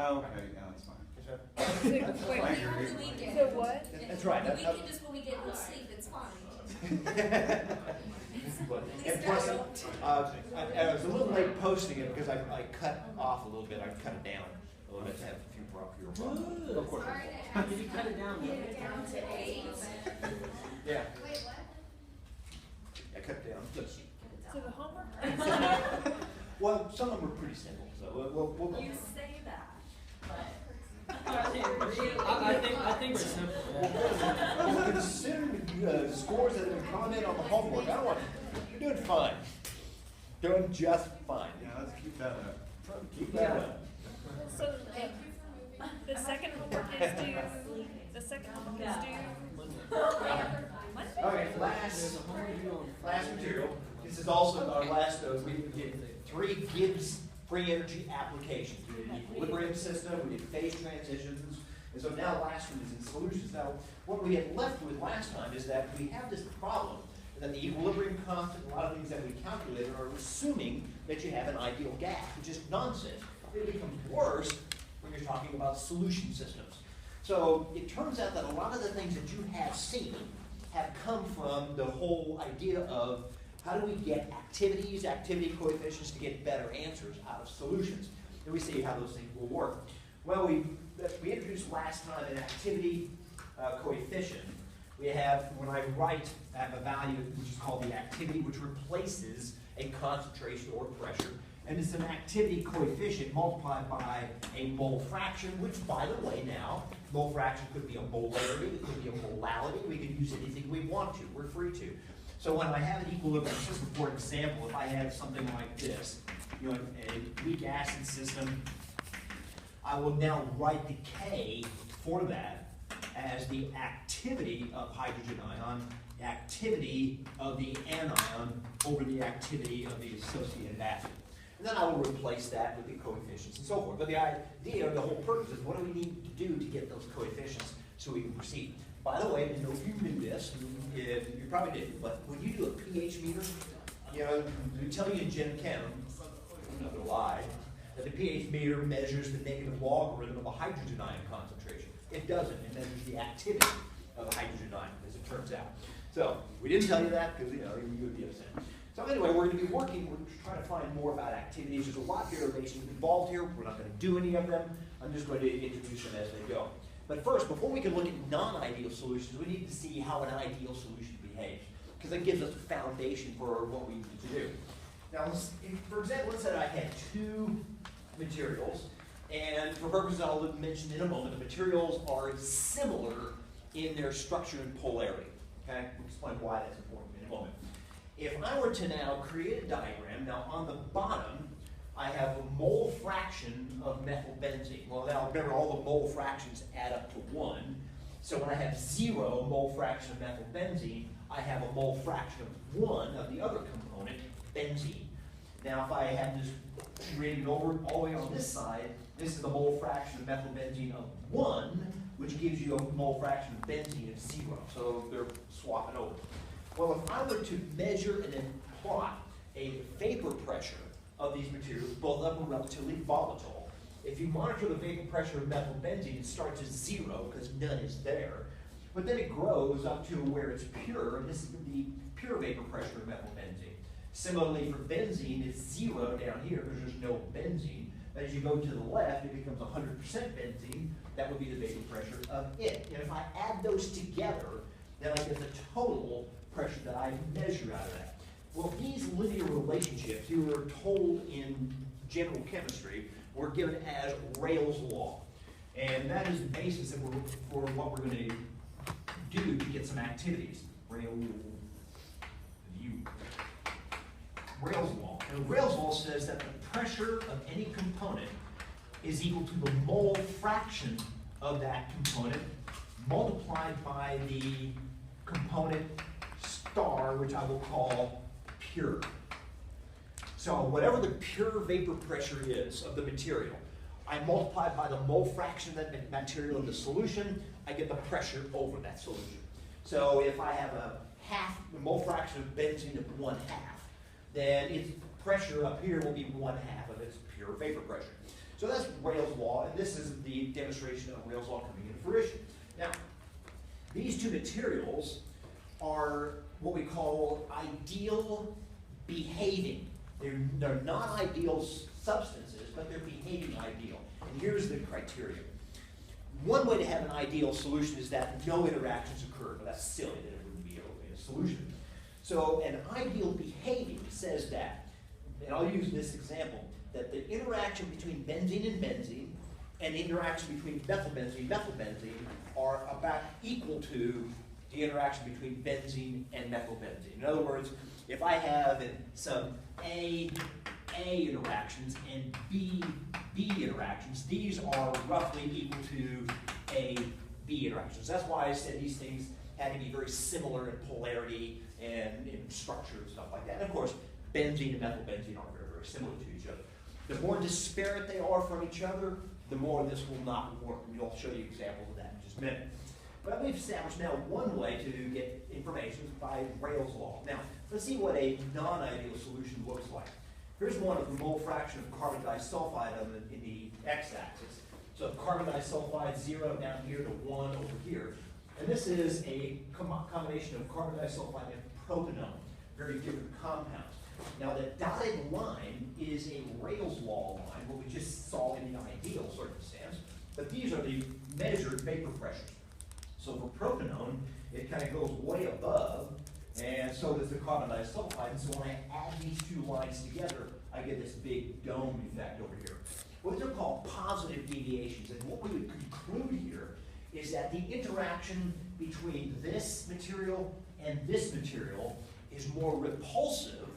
Oh, okay, yeah, that's fine. Wait, I agree. so what? That's right. The weekend is when we get no sleep, it's fine. And plus, I was a little late posting it because I cut off a little bit. I cut it down a little bit to have a few problems. Of course. Did you cut it down? Down to 8. Yeah. Wait, what? I cut it down. Yes. So the homework? Well, some of them are pretty simple, so we'll go. You say that, but. I think we're simple. Well, consider the scores that have been commented on the homework. I don't want. You're doing fine. Doing just fine. Yeah, let's keep that up. Keep that up. So the second homework is due. The second homework is due. Monday? Okay, last material. This is also our last dose. We did 3 Gibbs free energy applications. We did an equilibrium system, we did phase transitions, and so now last one is in solutions. Now, what we had left with last time is that we have this problem that the equilibrium constant, a lot of things that we calculated are assuming that you have an ideal gas, which is nonsense. It becomes worse when you're talking about solution systems. So it turns out that a lot of the things that you have seen have come from the whole idea of how do we get activity coefficients to get better answers out of solutions. And we see how those things will work. Well, we introduced last time an activity coefficient. We have, when I write, I have a value which is called the activity, which replaces a concentration or pressure. And it's an activity coefficient multiplied by a mole fraction, which, by the way, now, mole fraction could be a molarity, it could be a molality, we can use anything we want to, we're free to. So when I have an equilibrium system, for example, if I have something like this, you know, a weak acid system, I will now write the K for that as the activity of hydrogen ion, the activity of the anion over the activity of the associated acid. And then I will replace that with the coefficients and so forth. But the idea, the whole purpose is what do we need to do to get those coefficients so we can proceed? By the way, I didn't know if you knew this, you probably didn't, but when you do a pH meter, you know, we tell you in Gen Chem, I'm not gonna lie, that the pH meter measures the negative logarithm of a hydrogen ion concentration. It doesn't, it measures the activity of a hydrogen ion, as it turns out. So, we didn't tell you that because, you know, you would be upset. So anyway, we're going to be working, we're trying to find more about activities. There's a lot of derivations involved here. We're not going to do any of them. I'm just going to introduce them as they go. But first, before we can look at non-ideal solutions, we need to see how an ideal solution behaves, because that gives us a foundation for what we need to do. Now, for example, let's say I had 2 materials, and for purposes I'll mention in a moment, the materials are similar in their structure and polarity. Okay? I'll explain why that's important in a moment. If I were to now create a diagram, now on the bottom, I have a mole fraction of methylbenzene. Well, now remember, all the mole fractions add up to 1. So when I have 0 mole fraction of methylbenzene, I have a mole fraction of 1 of the other component, benzene. Now, if I have this rated over all the way on this side, this is the mole fraction of methylbenzene of 1, which gives you a mole fraction of benzene of 0. So they're swapping over. Well, if I were to measure and then plot a vapor pressure of these materials, both of them are relatively volatile. If you monitor the vapor pressure of methylbenzene, it starts at 0 because none is there. But then it grows up to where it's pure, and this is the pure vapor pressure of methylbenzene. Similarly, for benzene, it's 0 down here because there's no benzene. But as you go to the left, it becomes 100% benzene. That would be the vapor pressure of it. And if I add those together, then I get the total pressure that I measure out of that. Well, these linear relationships you were told in general chemistry were given as Rayle's law. And that is the basis for what we're going to do to get some activities. Rayle's law. And Rayle's law says that the pressure of any component is equal to the mole fraction of that component multiplied by the component star, which I will call pure. So whatever the pure vapor pressure is of the material, I multiply by the mole fraction of that material in the solution, I get the pressure over that solution. So if I have the mole fraction of benzene of 1/2, then its pressure up here will be 1/2 of its pure vapor pressure. So that's Rails law, and this is the demonstration of Rails law coming into fruition. Now, these two materials are what we call ideal behaving. They're not ideal substances, but they're behaving ideal. And here's the criteria. One way to have an ideal solution is that no interactions occur, but that's silly, that it wouldn't be a solution. So an ideal behaving says that, and I'll use this example, that the interaction between benzene and benzene and the interaction between methylbenzene, are about equal to the interaction between benzene and methylbenzene. In other words, if I have some A interactions and B interactions, these are roughly equal to A, B interactions. That's why I said these things had to be very similar in polarity and in structure and stuff like that. And of course, benzene and methylbenzene are very, very similar to each other. The more disparate they are from each other, the more this will not work. And I'll show you examples of that in just a minute. But we've established now one way to get information by Rails law. Now, let's see what a non-ideal solution looks like. Here's one of the mole fraction of carbon disulfide in the x-axis. So carbon disulfide 0 down here to 1 over here. And this is a combination of carbon disulfide and propanone, very different compounds. Now the dotted line is a Rails law line, what we just saw in the ideal circumstance, but these are the measured vapor pressures. So for propanone, it kind of goes way above, and so does the carbon disulfide, and so when I add these two lines together, I get this big dome effect over here. What they're called positive deviations, and what we would conclude here is that the interaction between this material and this material is more repulsive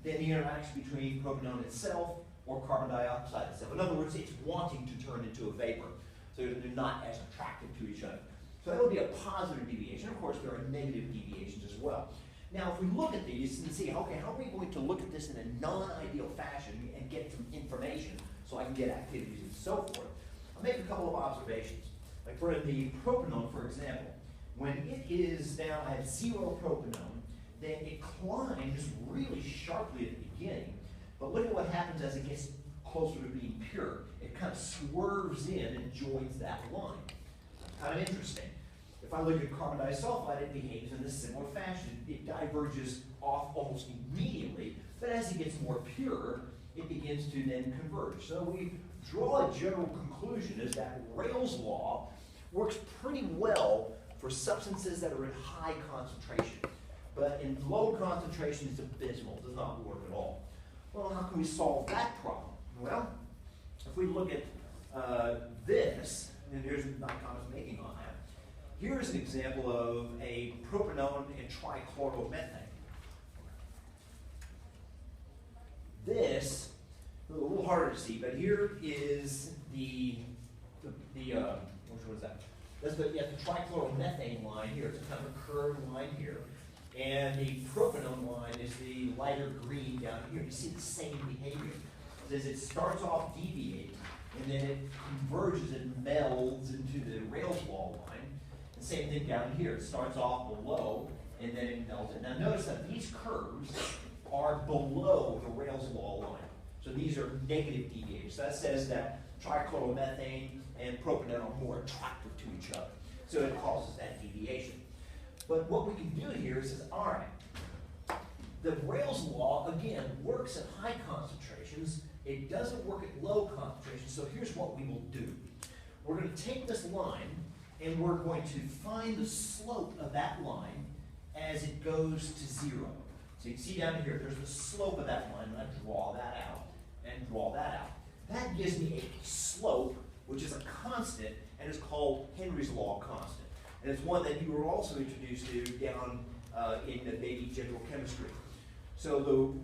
than the interaction between propanone itself or carbon dioxide itself. In other words, it's wanting to turn into a vapor, so they're not as attractive to each other. So that would be a positive deviation. Of course, there are negative deviations as well. Now, if we look at these and see, okay, how are we going to look at this in a non-ideal fashion and get some information so I can get activities and so forth, I'll make a couple of observations. Like for the propanone, for example, when it is now at 0 propanone, then it climbs really sharply at the beginning, but look at what happens as it gets closer to being pure. It kind of swerves in and joins that line. Kind of interesting. If I look at carbon disulfide, it behaves in a similar fashion. It diverges off almost immediately, but as it gets more pure, it begins to then converge. So we draw a general conclusion is that Rails law works pretty well for substances that are in high concentration. But in low concentration, it's abysmal. It does not work at all. Well, how can we solve that problem? Well, if we look at this, and here's my comments making on that. Here's an example of a propanone and trichloromethane. This, a little harder to see, but here is which one is that? That's the trichloromethane line here. It's a kind of a curved line here. And the propanone line is the lighter green down here. You see the same behavior. As it starts off deviating, and then it converges and melds into the Rails law line. The same thing down here. It starts off below, and then it melds in. Now notice that these curves are below the Rails law line. So these are negative deviations. So that says that trichloromethane and propanone are more attractive to each other. So it causes that deviation. But what we can do here is, all right, the Rails law, again, works at high concentrations. It doesn't work at low concentrations. So here's what we will do. We're going to take this line, and we're going to find the slope of that line as it goes to 0. So you can see down here, there's the slope of that line, and I draw that out and draw that out. That gives me a slope, which is a constant, and it's called Henry's law constant. And it's one that you were also introduced to down in the maybe general chemistry. So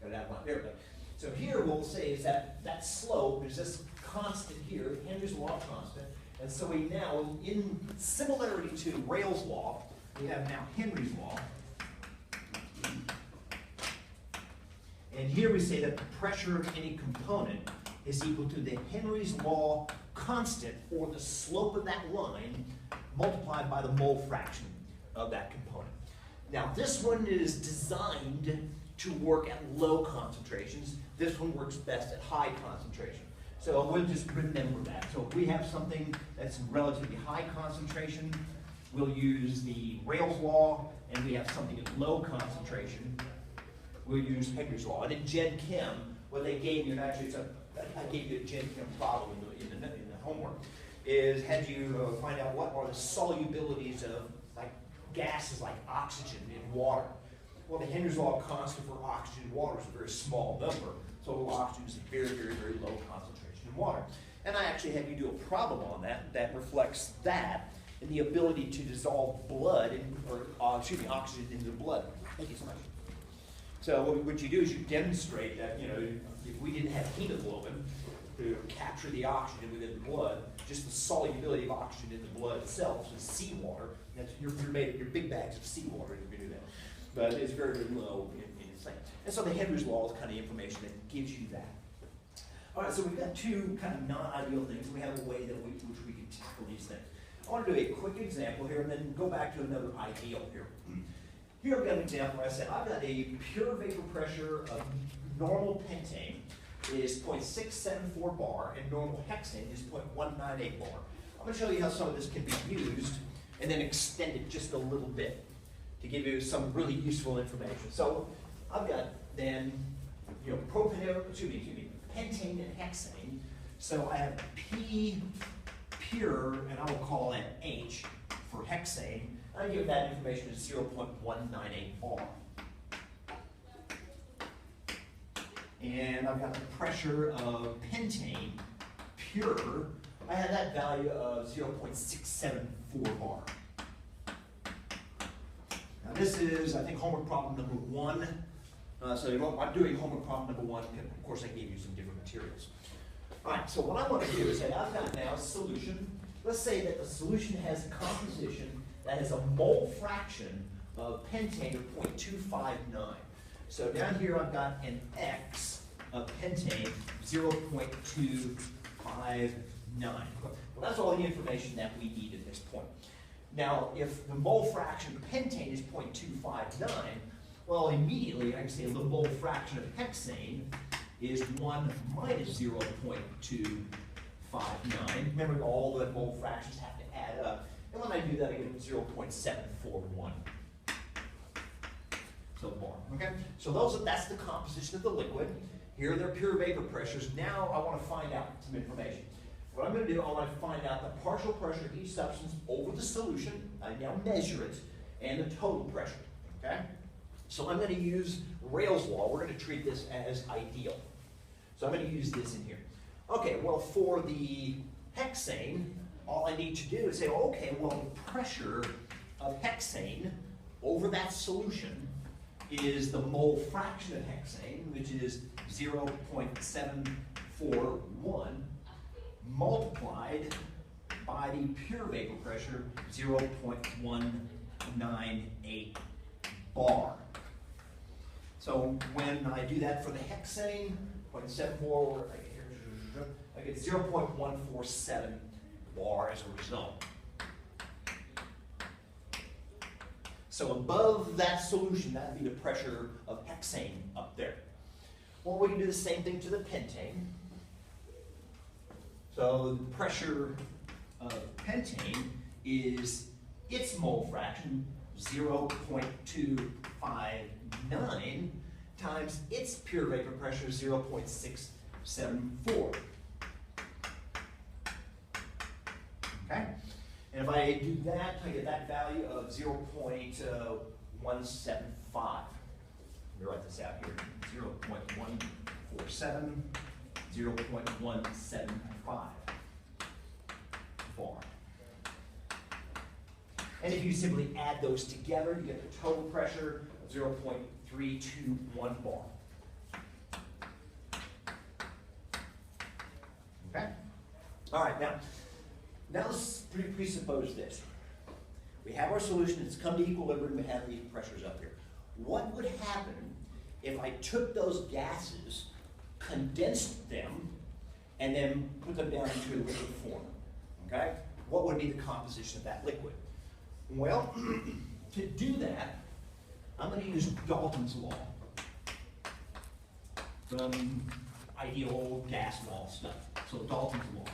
there we go. So here we'll say is that slope is this constant here, Henry's law constant. And so we now, in similarity to Rails law, we have now Henry's law. And here we say that the pressure of any component is equal to the Henry's law constant, or the slope of that line, multiplied by the mole fraction of that component. Now this one is designed to work at low concentrations. This one works best at high concentration. So we'll just remember that. So if we have something that's relatively high concentration, we'll use the Rayleigh law, and we have something at low concentration, we'll use Henry's law. And in Gen Chem, what they gave you, and actually I gave you a Gen Chem problem in the homework, is had you find out what are the solubilities of like gases like oxygen in water. Well, the Henry's law constant for oxygen in water is a very small number, so oxygen is a very, very, very low concentration in water. And I actually had you do a problem on that reflects that in the ability to dissolve blood, oxygen into blood. Thank you so much. So what you do is you demonstrate that, if we didn't have hemoglobin to capture the oxygen within the blood, just the solubility of oxygen in the blood itself, so seawater, you're made of your big bags of seawater, you can do that. But it's very, very low in its thing. And so the Henry's law is kind of information that gives you that. All right, so we've got two kind of non-ideal things. We have a way that which we can tackle these things. I want to do a quick example here and then go back to another ideal here. Here I've got an example where I said I've got a pure vapor pressure of normal pentane is 0.674 bar and normal hexane is 0.198 bar. I'm going to show you how some of this can be used and then extend it just a little bit to give you some really useful information. So I've got then, pentane and hexane. So I have P pure, and I will call that H for hexane. I give that information as 0.198 bar. And I've got the pressure of pentane pure. I have that value of 0.674 bar. Now this is, I think, homework problem number 1. So I'm doing homework problem number 1, and of course I gave you some different materials. All right, so what I want to do is say I've got now a solution. Let's say that the solution has a composition that has a mole fraction of pentane of 0.259. So down here I've got an X of pentane, 0.259. Well, that's all the information that we need at this point. Now, if the mole fraction of pentane is 0.259, well, immediately I can say the mole fraction of hexane is 1 minus 0.259. Remember, all the mole fractions have to add up. And when I do that, I get 0.741. So bar, okay? So that's the composition of the liquid. Here are their pure vapor pressures. Now I want to find out some information. What I'm going to do, I want to find out the partial pressure of each substance over the solution. I now measure it, and the total pressure, okay? So I'm going to use Rayleigh's law. We're going to treat this as ideal. So I'm going to use this in here. Okay, well, for the hexane, all I need to do is say, okay, well, the pressure of hexane over that solution is the mole fraction of hexane, which is 0.741, multiplied by the pure vapor pressure, 0.198 bar. So when I do that for the hexane, 0.74, I get 0.147 bar as a result. So above that solution, that would be the pressure of hexane up there. Well, we can do the same thing to the pentane. So the pressure of pentane is its mole fraction, 0.259, times its pure vapor pressure, 0.674. Okay? And if I do that, I get that value of 0.175. Let me write this out here. 0.147, 0.175 bar. And if you simply add those together, you get the total pressure of 0.321 bar. Okay? All right, now let's presuppose this. We have our solution, it's come to equilibrium, we have these pressures up here. What would happen if I took those gases, condensed them, and then put them down into a liquid form? Okay? What would be the composition of that liquid? Well, to do that, I'm going to use Dalton's law. some ideal gas law stuff. So Dalton's law.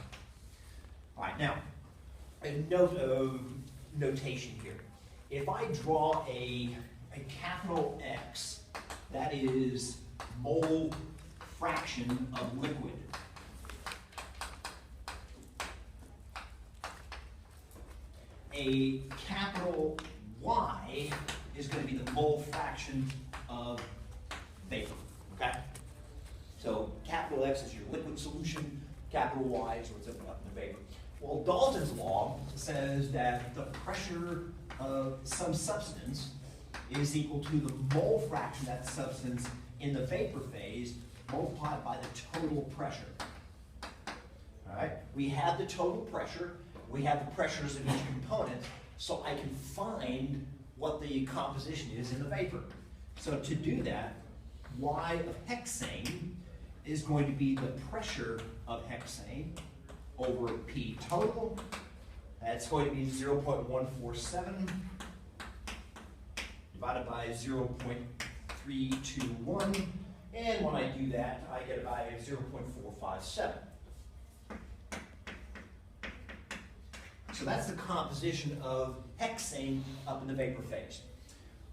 All right, now, a note of notation here. If I draw a capital X, that is mole fraction of liquid. A capital Y is going to be the mole fraction of vapor, okay? So capital X is your liquid solution, capital Y is what's up in the vapor. Well, Dalton's law says that the pressure of some substance is equal to the mole fraction of that substance in the vapor phase multiplied by the total pressure. All right, we have the total pressure, we have the pressures of each component, so I can find what the composition is in the vapor. So to do that, Y of hexane is going to be the pressure of hexane over P total. That's going to be 0.147 divided by 0.321. And when I do that, I get a value of 0.457. So that's the composition of hexane up in the vapor phase.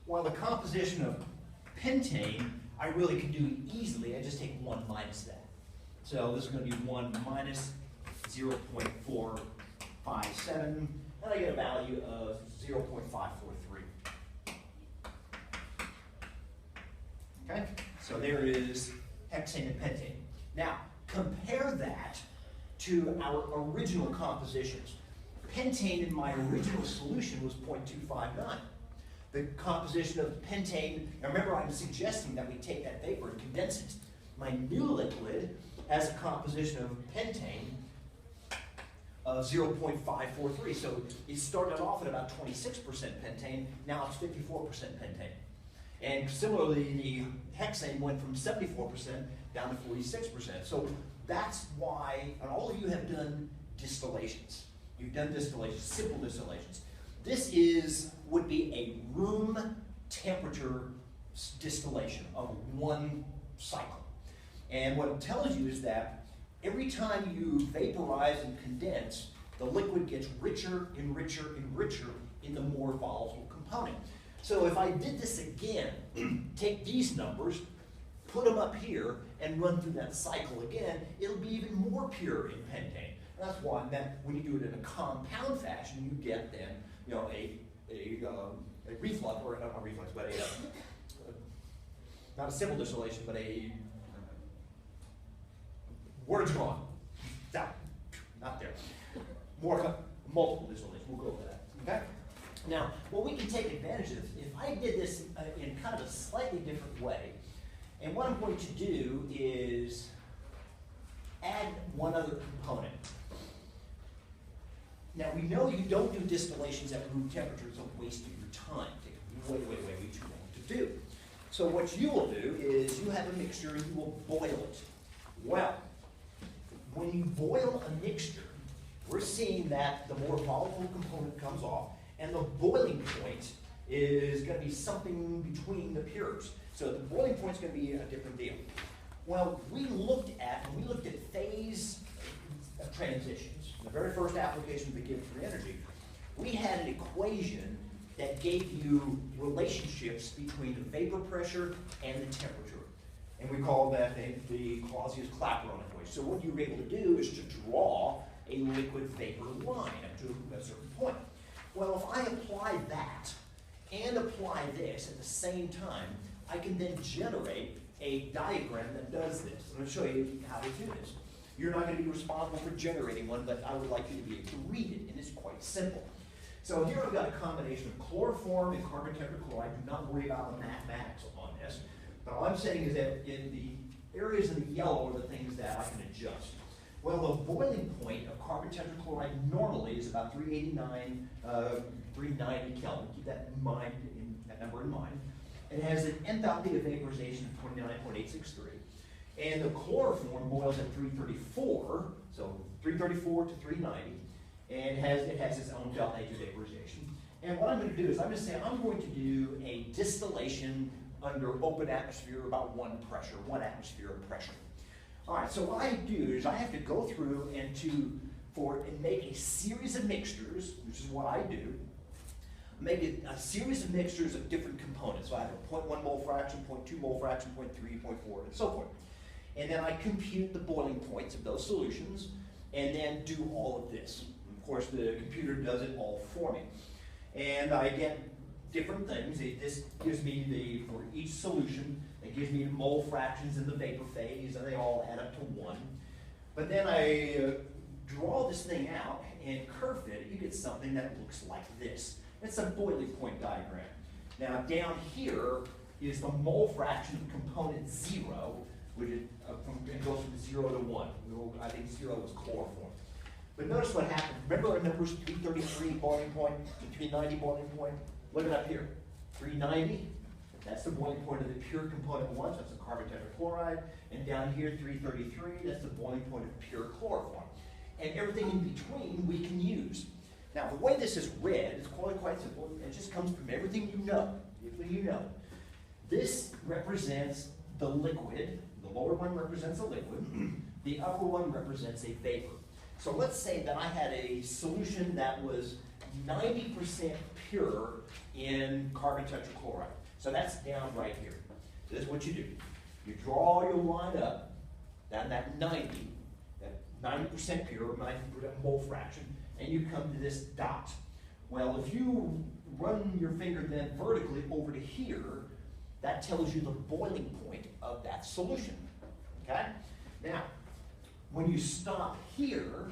While the composition of pentane, I really can do easily. I just take 1 minus that. So this is going to be 1 minus 0.457, and I get a value of 0.543. Okay, so there is hexane and pentane. Now, compare that to our original compositions. Pentane in my original solution was 0.259. The composition of pentane, now remember I'm suggesting that we take that vapor and condense it. My new liquid has a composition of pentane of 0.543. So it started off at about 26% pentane, now it's 54% pentane. And similarly, the hexane went from 74% down to 46%. So that's why, and all of you have done distillations. You've done distillations, simple distillations. This would be a room temperature distillation of 1 cycle. And what it tells you is that every time you vaporize and condense, the liquid gets richer and richer and richer in the more volatile component. So if I did this again, take these numbers, put them up here, and run through that cycle again, it'll be even more pure in pentane. And that's why when you do it in a compound fashion, you get then, you know, a reflux, or not a reflux, but not a simple distillation, but a word's gone. Not there. Multiple distillation. We'll go over that. Okay. Now, what we can take advantage of, if I did this in kind of a slightly different way, and what I'm going to do is add one other component. Now, we know you don't do distillations at room temperature, it's a waste of your time. It takes way too long to do. So what you will do is you have a mixture and you will boil it. Well, when you boil a mixture, we're seeing that the more volatile component comes off, and the boiling point is going to be something between the pures. So the boiling point is going to be a different deal. Well, when we looked at phase transitions, the very first application we give for energy, we had an equation that gave you relationships between the vapor pressure and the temperature. And we call that the Clausius-Clapeyron equation. So what you were able to do is to draw a liquid vapor line up to a certain point. Well, if I apply that and apply this at the same time, I can then generate a diagram that does this. I'm going to show you how to do this. You're not going to be responsible for generating one, but I would like you to be able to read it, and it's quite simple. So here I've got a combination of chloroform and carbon tetrachloride. Do not worry about the mathematics on this. But all I'm saying is that in the areas in the yellow are the things that I can adjust. Well, the boiling point of carbon tetrachloride normally is about 389, 390 Kelvin. Keep that in mind, that number in mind. It has an enthalpy of vaporization of 29.863. And the chloroform boils at 334, so 334 to 390, and it has its own delta H of vaporization. And what I'm going to do is I'm going to say I'm going to do a distillation under open atmosphere about 1 atmosphere of pressure. All right, so what I do is I have to go through and make a series of mixtures, which is what I do. Make a series of mixtures of different components. So I have a 0.1 mole fraction, 0.2 mole fraction, 0.3, 0.4, and so forth. And then I compute the boiling points of those solutions, and then do all of this. Of course, the computer does it all for me. And I get different things. This gives me for each solution, it gives me the mole fractions in the vapor phase, and they all add up to 1. But then I draw this thing out and curve fit, you get something that looks like this. It's a boiling point diagram. Now down here is the mole fraction of component 0, which it goes from 0 to 1. I think 0 was chloroform. But notice what happened. Remember our numbers, 333 boiling point and 390 boiling point? Look it up here. 390, that's the boiling point of the pure component 1, so that's the carbon tetrachloride. And down here, 333, that's the boiling point of pure chloroform. And everything in between we can use. Now, the way this is read is quite simple. It just comes from everything you know. This represents the liquid. The lower one represents a liquid. The upper one represents a vapor. So let's say that I had a solution that was 90% pure in carbon tetrachloride. So that's down right here. This is what you do. You draw your line up, down that 90% pure, 90% mole fraction, and you come to this dot. Well, if you run your finger then vertically over to here, that tells you the boiling point of that solution, okay? Now, when you stop here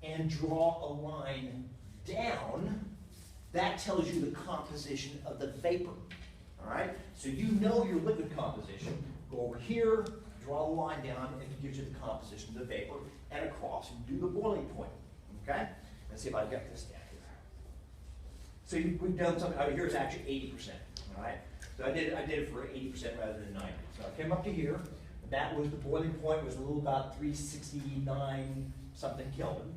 and draw a line down, that tells you the composition of the vapor, all right? So you know your liquid composition. Go over here, draw a line down, and it gives you the composition of the vapor, and across, and do the boiling point, okay? Let's see if I get this down here. So we've done something, here's actually 80%, all right? So I did it for 80% rather than 90. So I came up to here. That was the boiling point, was a little about 369 something Kelvin.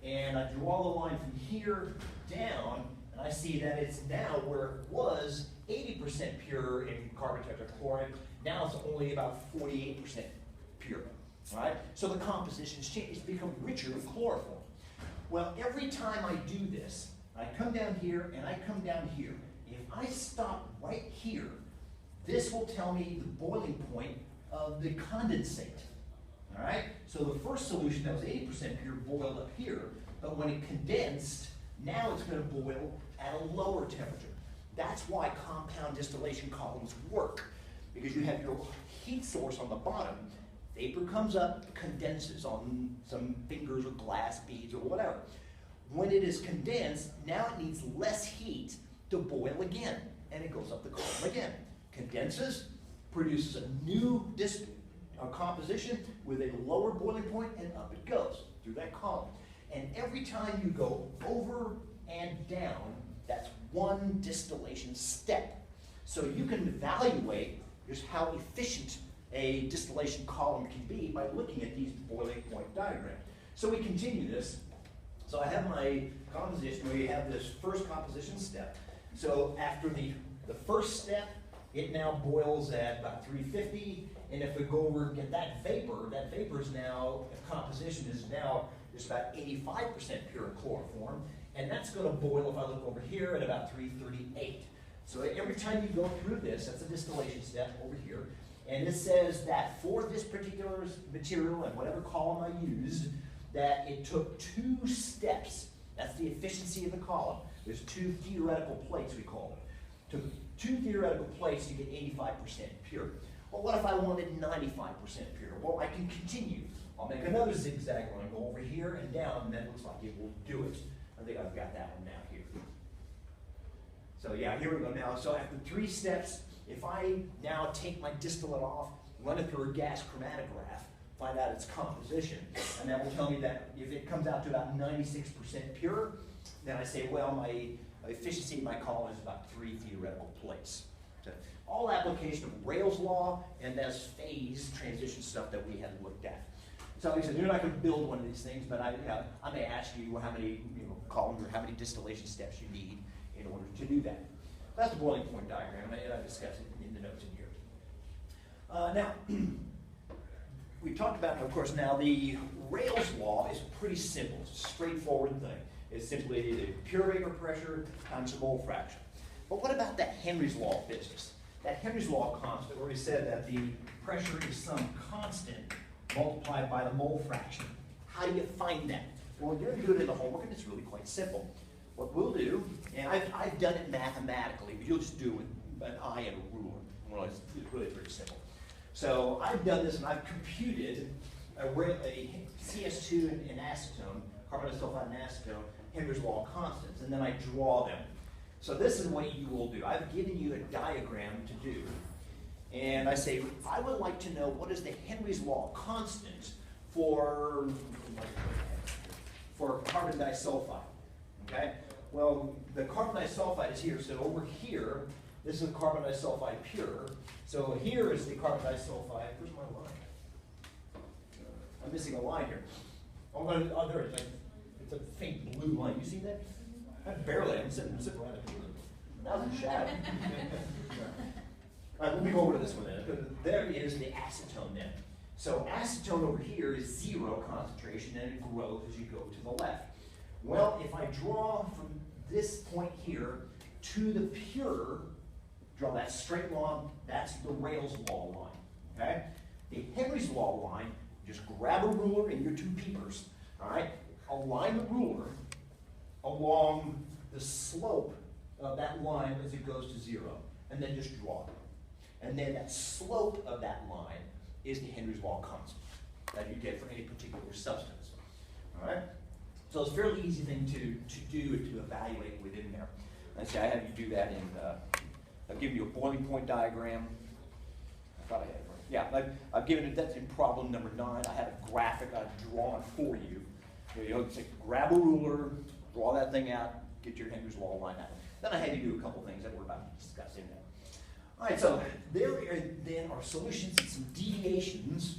And I draw the line from here down, and I see that it's now where it was 80% pure in carbon tetrachloride. Now it's only about 48% pure, all right? So the composition has changed. It's become richer with chloroform. Well, every time I do this, I come down here and I come down here. If I stop right here, this will tell me the boiling point of the condensate, all right? So the first solution that was 80% pure boiled up here, but when it condensed, now it's going to boil at a lower temperature. That's why compound distillation columns work, because you have your heat source on the bottom, vapor comes up, condenses on some fingers or glass beads or whatever. When it is condensed, now it needs less heat to boil again, and it goes up the column again. Condenses, produces a new composition with a lower boiling point, and up it goes through that column. And every time you go over and down, that's one distillation step. So you can evaluate just how efficient a distillation column can be by looking at these boiling point diagrams. So we continue this. So I have my composition where you have this first composition step. So after the first step, it now boils at about 350, and if we go over and get that vapor is now, the composition is now just about 85% pure chloroform, and that's going to boil, if I look over here, at about 338. So every time you go through this, that's a distillation step over here, and it says that for this particular material and whatever column I used, that it took 2 steps. That's the efficiency of the column. There's 2 theoretical plates, we call it. Took 2 theoretical plates to get 85% pure. Well, what if I wanted 95% pure? Well, I can continue. I'll make another zigzag line, go over here and down, and that looks like it will do it. I think I've got that one now here. So yeah, here we go now. So after 3 steps, if I now take my distillate off, run it through a gas chromatograph, find out its composition, and that will tell me that if it comes out to about 96% pure, then I say, well, my efficiency in my column is about 3 theoretical plates. So all application of Rayle's law and that's phase transition stuff that we had looked at. So he said, you're not going to build one of these things, but I may ask you how many columns or how many distillation steps you need in order to do that. That's the boiling point diagram, and I discussed it in the the notes in here. Now, we talked about, of course, now the Rayleigh law is pretty simple. It's a straightforward thing. It's simply the pure vapor pressure times the mole fraction. But what about that Henry's law business? That Henry's law constant, where we said that the pressure is some constant multiplied by the mole fraction. How do you find that? Well, you're going to do it in the homework, and it's really quite simple. What we'll do, and I've done it mathematically, but you'll just do it with an eye and a ruler. Well, it's really pretty simple. So I've done this, and I've computed a CS2 and acetone, carbon disulfide and acetone, Henry's law constants, and then I draw them. So this is what you will do. I've given you a diagram to do. And I say, I would like to know what is the Henry's law constant for carbon disulfide. Okay? Well, the carbon disulfide is here. So over here, this is carbon disulfide pure. So here is the carbon disulfide. Where's my line? I'm missing a line here. Oh, there it is. It's a faint blue line. You see that? Barely. I'm sitting right up here. That was a shadow. All right, let me go over to this one then. There is the acetone then. So acetone over here is 0 concentration, and it grows as you go to the left. Well, if I draw from this point here to the pure, draw that straight line, that's the Rayleigh's law line. Okay? The Henry's law line, just grab a ruler and your 2 peepers. All right? Align the ruler along the slope of that line as it goes to 0, and then just draw it. And then that slope of that line is the Henry's law constant that you get for any particular substance. All right? So it's a fairly easy thing to do and to evaluate within there. I say I have you do that in, I've given you a boiling point diagram. I thought I had it right. Yeah, I've given it, that's in problem number 9. I have a graphic I've drawn for you. You know, it's like grab a ruler, draw that thing out, get your Henry's law line out. Then I had you do a couple things that we're about to discuss in there. All right, so there then are solutions and some deviations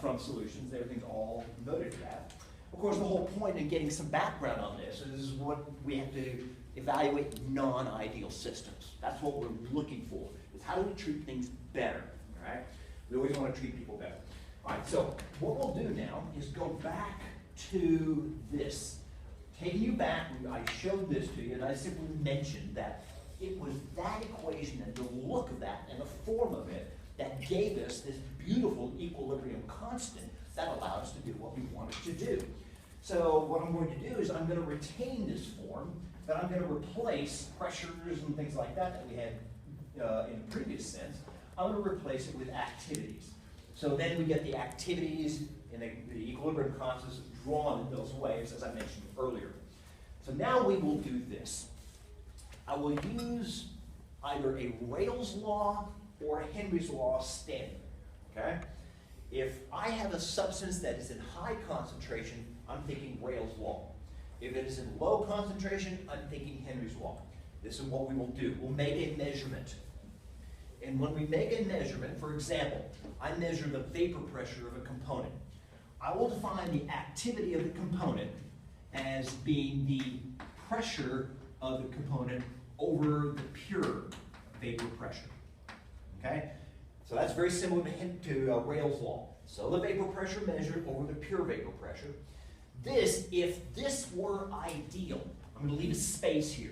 from solutions. Everything's all noted for that. Of course, the whole point in getting some background on this is what we have to evaluate non-ideal systems. That's what we're looking for, is how do we treat things better, all right? We always want to treat people better. All right, so what we'll do now is go back to this. Taking you back, I showed this to you, and I simply mentioned that it was that equation and the look of that and the form of it that gave us this beautiful equilibrium constant that allowed us to do what we wanted to do. So what I'm going to do is I'm going to retain this form, but I'm going to replace pressures and things like that we had in the previous sense. I'm going to replace it with activities. So then we get the activities and the equilibrium constants drawn in those ways, as I mentioned earlier. So now we will do this. I will use either a Rayleigh's law or a Henry's law standard, okay? If I have a substance that is in high concentration, I'm thinking Rayleigh's law. If it is in low concentration, I'm thinking Henry's law. This is what we will do. We'll make a measurement. And when we make a measurement, for example, I measure the vapor pressure of a component. I will define the activity of the component as being the pressure of the component over the pure vapor pressure. Okay? So that's very similar to Rayleigh's law. So the vapor pressure measured over the pure vapor pressure. This, if this were ideal, I'm going to leave a space here.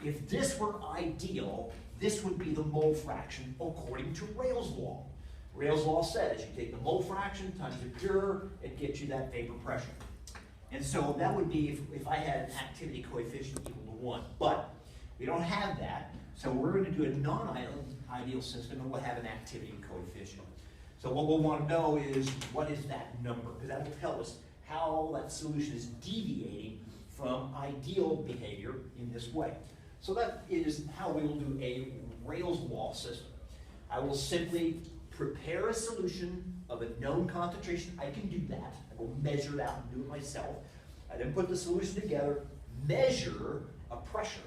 If this were ideal, this would be the mole fraction according to Rayleigh's law. Rayleigh's law says you take the mole fraction times the pure, it gets you that vapor pressure. And so that would be if I had an activity coefficient equal to 1. But we don't have that, so we're going to do a non-ideal system and we'll have an activity coefficient. So what we'll want to know is what is that number, because that will tell us how that solution is deviating from ideal behavior in this way. So that is how we will do a Rayleigh's law system. I will simply prepare a solution of a known concentration. I can do that. I will measure it out and do it myself. I then put the solution together, measure a pressure.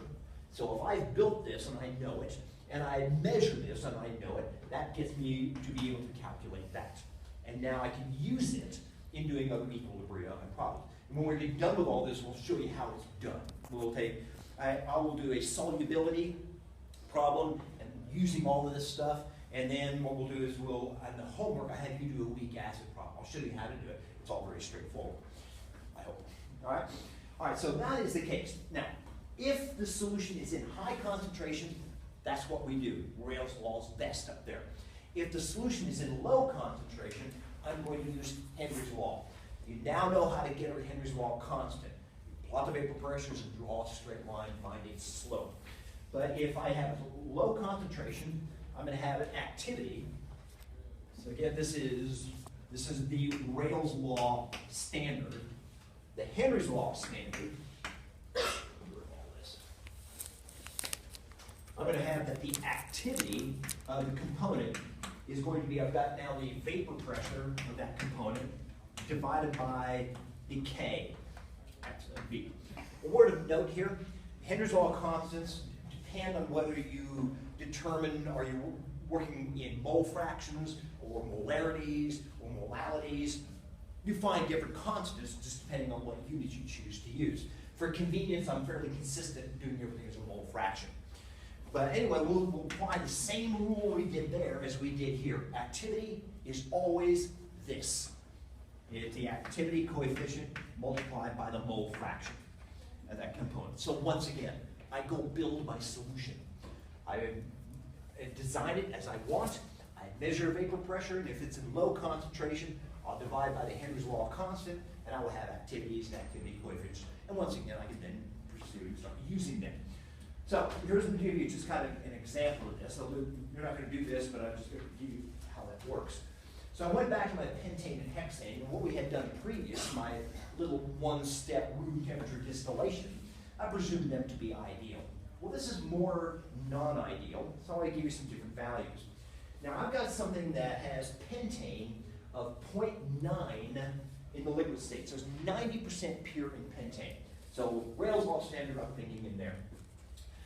So if I've built this and I know it, and I measure this and I know it, that gets me to be able to calculate that. And now I can use it in doing other equilibria and problems. And when we're done with all this, we'll show you how it's done. We'll take, I will do a solubility problem, and using all of this stuff. And then what we'll do is on the homework, I have you do a weak acid problem. I'll show you how to do it. It's all very straightforward, I hope. All right? All right, so that is the case. Now, if the solution is in high concentration, that's what we do. Rayleigh law's best up there. If the solution is in low concentration, I'm going to use Henry's law. You now know how to get a Henry's law constant. You plot the vapor pressures and draw a straight line, find its slope. But if I have low concentration, I'm going to have an activity. So again, this is the Rayleigh's law standard. The Henry's law standard. I'm going to have that the activity of the component is going to be, I've got now the vapor pressure of that component divided by the K, X and V. A word of note here, Henry's law constants depend on whether you determine, are you working in mole fractions or molarities or molalities. You find different constants just depending on what units you choose to use. For convenience, I'm fairly consistent doing everything as a mole fraction. But anyway, we'll apply the same rule we did there as we did here. Activity is always this. It's the activity coefficient multiplied by the mole fraction of that component. So once again, I go build my solution. I design it as I want. I measure vapor pressure, and if it's in low concentration, I'll divide by the Henry's law constant, and I will have activities and activity coefficients. And once again, I can then pursue and start using them. So here's going to give you just kind of an example of this. So you're not going to do this, but I'm just going to give you how that works. So I went back to my pentane and hexane, and what we had done previous, my little one-step room temperature distillation, I presumed them to be ideal. Well, this is more non-ideal, so I give you some different values. Now I've got something that has pentane of 0.9 in the liquid state, so it's 90% pure in pentane. So Rayleigh's law standard I'm thinking in there.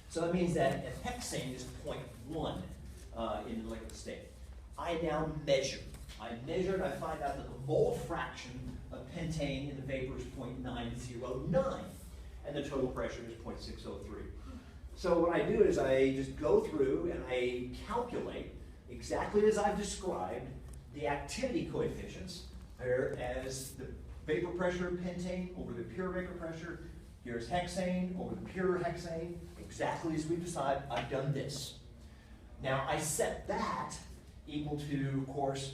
So that means that if hexane is 0.1 in the liquid state, I now measure. I measure and I find out that the mole fraction of pentane in the vapor is 0.909, and the total pressure is 0.603. So what I do is I just go through and I calculate exactly as I've described the activity coefficients here as the vapor pressure of pentane over the pure vapor pressure. Here's hexane over the pure hexane. Exactly as we decide, I've done this. Now I set that equal to, of course,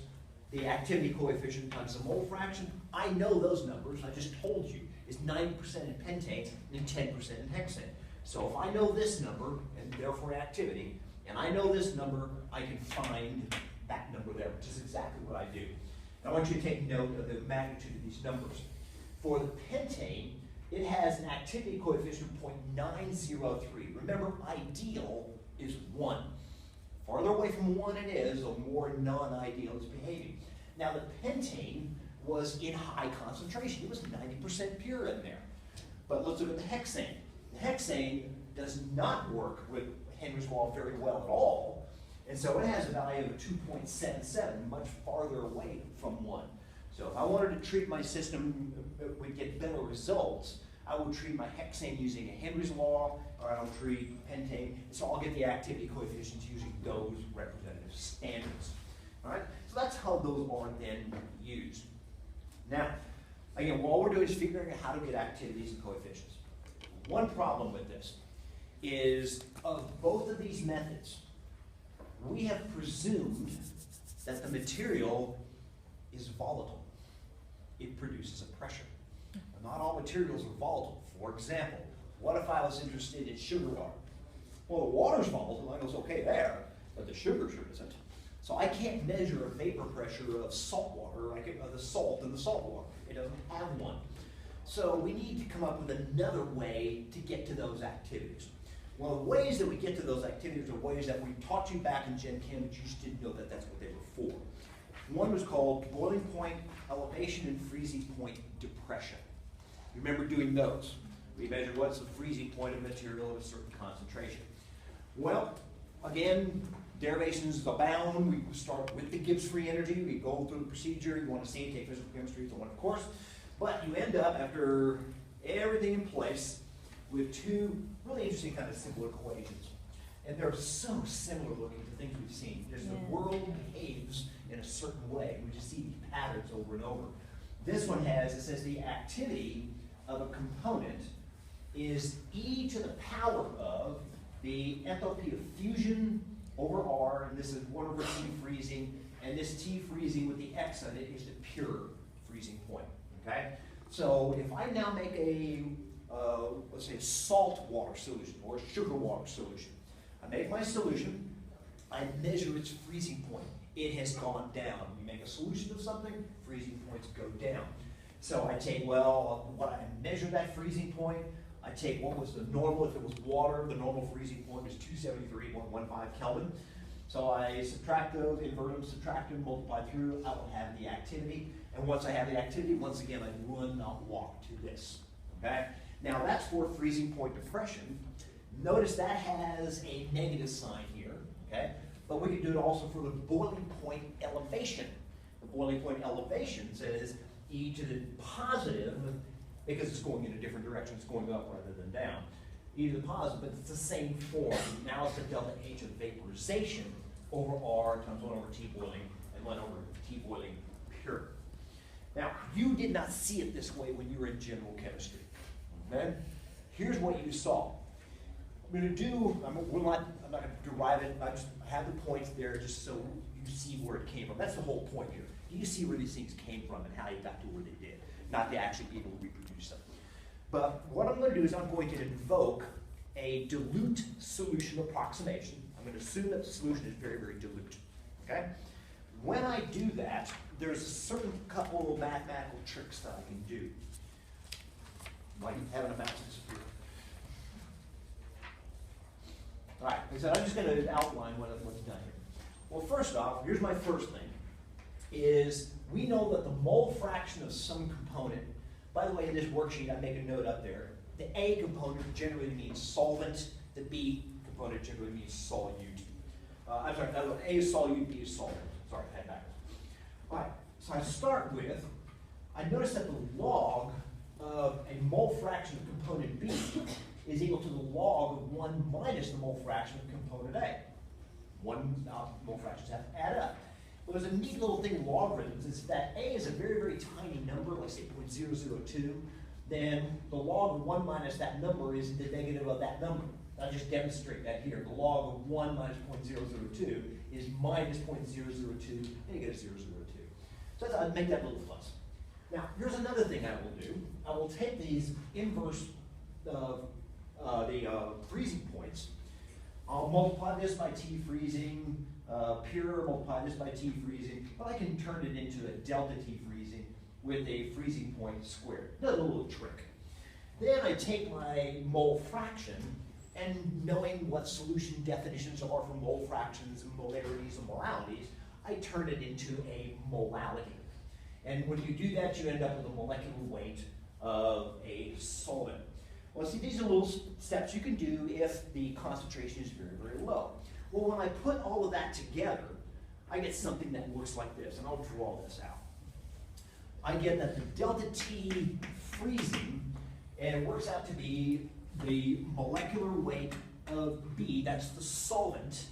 the activity coefficient times the mole fraction. I know those numbers, I just told you, is 90% in pentane and 10% in hexane. So if I know this number, and therefore activity, and I know this number, I can find that number there, which is exactly what I do. And I want you to take note of the magnitude of these numbers. For the pentane, it has an activity coefficient of 0.903. Remember, ideal is 1. Farther away from 1 it is, the more non-ideal it's behaving. Now the pentane was in high concentration. It was 90% pure in there. But let's look at the hexane. The hexane does not work with Henry's law very well at all. And so it has a value of 2.77, much farther away from 1. So if I wanted to treat my system would get better results, I would treat my hexane using a Henry's law, or I'll treat pentane. So I'll get the activity coefficients using those representative standards. All right? So that's how those are then used. Now, again, all we're doing is figuring out how to get activities and coefficients. One problem with this is of both of these methods, we have presumed that the material is volatile. It produces a pressure. Not all materials are volatile. For example, what if I was interested in sugar water? Well, the water's volatile, I goes okay there, but the sugar sure isn't. So I can't measure a vapor pressure of salt water, like the salt in the salt water. It doesn't have one. So we need to come up with another way to get to those activities. Well, the ways that we get to those activities are ways that we taught you back in Gen Chem, but you just didn't know that that's what they were for. One was called boiling point elevation and freezing point depression. You remember doing those. We measured what's the freezing point of material at a certain concentration. Well, again, derivations abound. We start with the Gibbs free energy. We go through the procedure. You want to see it, take physical chemistry, it's a wonderful course. But you end up, after everything in place, with two really interesting kind of simple equations. And they're so similar looking to things we've seen. There's the world behaves in a certain way. We just see these patterns over and over. This one has, it says the activity of a component is e to the power of the enthalpy of fusion over R, and this is 1 over T freezing, and this T freezing with the X on it is the pure freezing point, okay? So if I now make a, let's say a salt water solution or a sugar water solution, I make my solution, I measure its freezing point. It has gone down. You make a solution of something, freezing points go down. So I take, well, what I measure that freezing point, I take what was the normal, if it was water, the normal freezing point was 273.15 Kelvin. So I subtract those, invert them, subtract them, multiply through, I will have the activity. And once I have the activity, once again, I run, not walk to this, okay? Now that's for freezing point depression. Notice that has a negative sign here, okay? But we can do it also for the boiling point elevation. The boiling point elevation says e to the positive, because it's going in a different direction, it's going up rather than down. E to the positive, but it's the same form. Now it's the delta H of vaporization over R times 1 over T boiling and 1 over T boiling pure. Now, you did not see it this way when you were in general chemistry. Okay? Here's what you saw. I'm going to do, I'm not going to derive it, I just have the points there just so you see where it came from. That's the whole point here. You see where these things came from and how you got to where they did, not to actually be able to reproduce them. But what I'm going to do is I'm going to invoke a dilute solution approximation. I'm going to assume that the solution is very, very dilute. Okay? When I do that, there's a certain couple of mathematical tricks that I can do. Like having a mouse disappear. All right, like I said, I'm just going to outline what's done here. Well, first off, here's my first thing, is we know that the mole fraction of some component, by the way, in this worksheet, I make a note up there, the A component generally means solvent, the B component generally means solute. I'm sorry, A is solute, B is solvent. Sorry, I had backwards. All right, so I start with, I notice that the log of a mole fraction of component B is equal to the log of 1 minus the mole fraction of component A. Mole fractions have to add up. Well, there's a neat little thing in logarithms, is that A is a very, very tiny number, let's say 0.002, then the log of 1 minus that number is the negative of that number. I'll just demonstrate that here. The log of 1 minus 0.002 is minus 0.002, and you get a 0.002. So I'll make that little fuss. Now, here's another thing I will do. I will take these inverse freezing points. I'll multiply this by T freezing, pure, multiply this by T freezing, but I can turn it into a delta T freezing with a freezing point squared. Another little trick. Then I take my mole fraction, and knowing what solution definitions are for mole fractions and molarities and molalities, I turn it into a molality. And when you do that, you end up with a molecular weight of a solvent. Well, see, these are little steps you can do if the concentration is very, very low. Well, when I put all of that together, I get something that looks like this, and I'll draw this out. I get that the delta T freezing, and it works out to be the molecular weight of B, that's the solvent,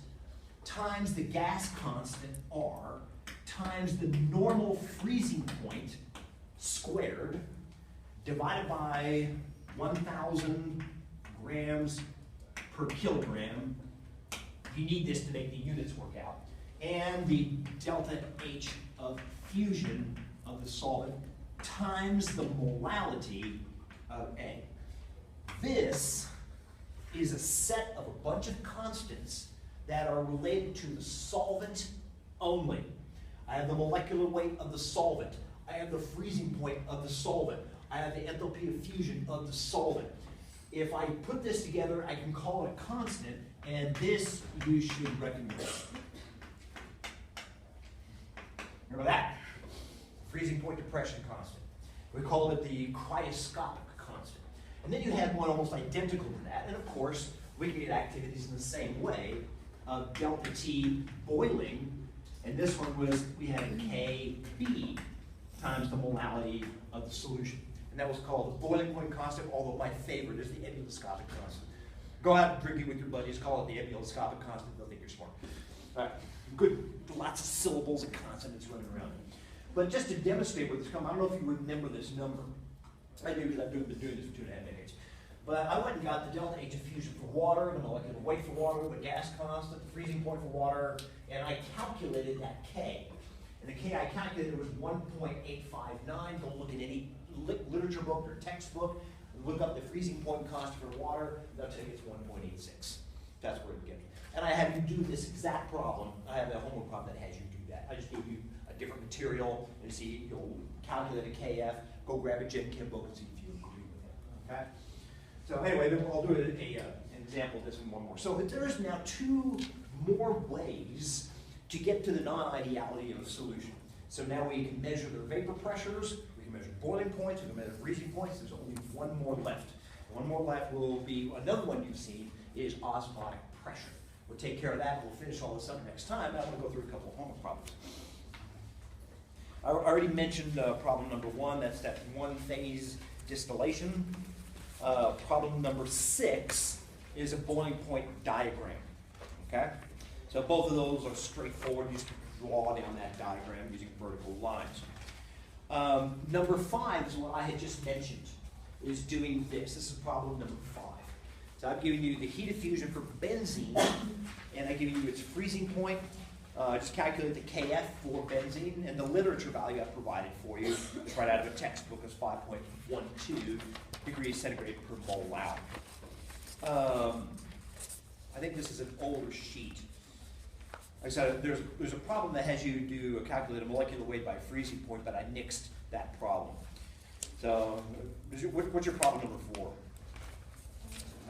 times the gas constant R, times the normal freezing point squared, divided by 1,000 grams per kilogram. You need this to make the units work out. And the delta H of fusion of the solvent times the molality of A. This is a set of a bunch of constants that are related to the solvent only. I have the molecular weight of the solvent. I have the freezing point of the solvent. I have the enthalpy of fusion of the solvent. If I put this together, I can call it a constant, and this you should recognize. Remember that? Freezing point depression constant. We call it the cryoscopic constant. And then you have one almost identical to that, and of course, we can get activities in the same way of delta T boiling, and this one was, we had KB times the molality of the solution. And that was called the boiling point constant, although my favorite is the endoscopic constant. Go out and drink it with your buddies, call it the epioscopic constant, they'll think you're smart. All right, good, lots of syllables and consonants running around. But just to demonstrate where this comes, I don't know if you remember this number. I do, because I've been doing this for 2.5 decades. But I went and got the delta H diffusion for water, the molecular weight for water, the gas constant, the freezing point for water, and I calculated that K. And the K I calculated was 1.859. Go look in any literature book or textbook, look up the freezing point constant for water, they'll tell you it's 1.86. That's where it gets. And I have you do this exact problem. I have a homework problem that has you do that. I just gave you a different material, and see, you'll calculate a KF, go grab a Gen Chem book and see if you agree with it, okay? So anyway, then I'll do an example of this one more. So there's now 2 more ways to get to the non-ideality of a solution. So now we can measure their vapor pressures, we can measure boiling points, we can measure freezing points. There's only one more left. One more left will be, another one you've seen is osmotic pressure. We'll take care of that, we'll finish all this up next time. I want to go through a couple of homework problems. I already mentioned problem number 1, that's that one-phase distillation. Problem number 6 is a boiling point diagram, okay? So both of those are straightforward. You just draw down that diagram using vertical lines. Number 5 is what I had just mentioned, is doing this. This is problem number 5. So I've given you the heat diffusion for benzene, and I've given you its freezing point. Just calculate the KF for benzene, and the literature value I've provided for you is right out of a textbook is 5.12 degrees centigrade per mole out. I think this is an older sheet. Like I said, there's a problem that has you calculate a molecular weight by freezing point, but I nixed that problem. So, what's your problem number 4?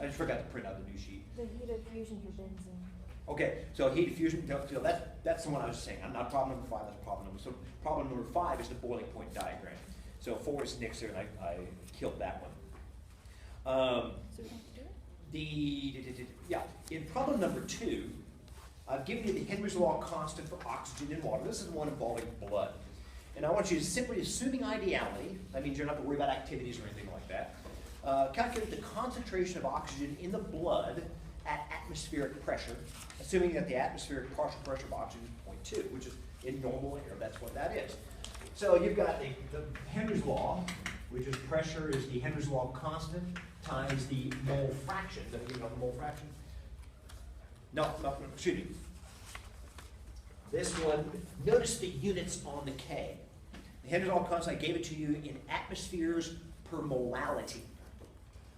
I just forgot to print out the new sheet. The heat diffusion for benzene. Okay, so heat diffusion, that's the one I was saying. I'm not problem number 5, that's problem number. So problem number 5 is the boiling point diagram. So 4 is nixed there, and I killed that one. So we have to do it? In problem number 2, I've given you the Henry's law constant for oxygen in water. This is the one involving blood. And I want you to simply, assuming ideality, that means you're not going to worry about activities or anything like that, calculate the concentration of oxygen in the blood at atmospheric pressure, assuming that the atmospheric partial pressure of oxygen is 0.2, which is in normal air. That's what that is. So you've got the Henry's law, which is pressure is the Henry's law constant times the mole fraction. Did I give you the mole fraction? No, excuse me. This one, notice the units on the K. The Henry's law constant, I gave it to you in atmospheres per molality.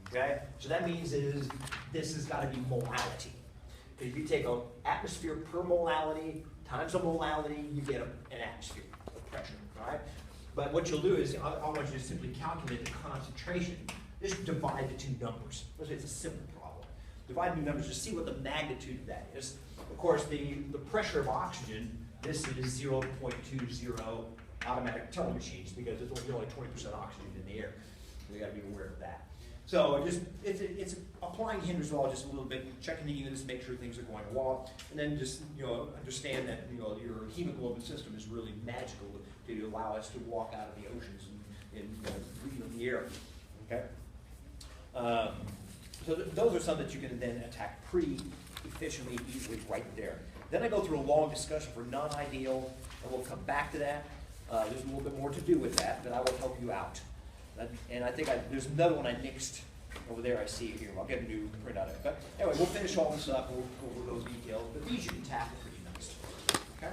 Okay? So that means this has got to be molality. If you take an atmosphere per molality times a molality, you get an atmosphere of pressure. All right? But what you'll do is, I want you to simply calculate the concentration. Just divide the 2 numbers. It's a simple problem. Divide the numbers to see what the magnitude of that is. Of course, the pressure of oxygen, this is 0.20 automatic telling machines because there's only 20% oxygen in the air. So you got to be aware of that. So it's applying Henry's law just a little bit, checking the units, make sure things are going well, and then just understand that your hemoglobin system is really magical to allow us to walk out of the oceans and breathe in the air. Okay. So those are some that you can then attack pretty efficiently, easily right there. Then I go through a long discussion for non-ideal, and we'll come back to that. There's a little bit more to do with that, but I will help you out. And I think there's another one I mixed over there. I see it here. I'll get a new print out of it. But anyway, we'll finish all this up. We'll go over those details. But these you can tackle pretty nice. Okay?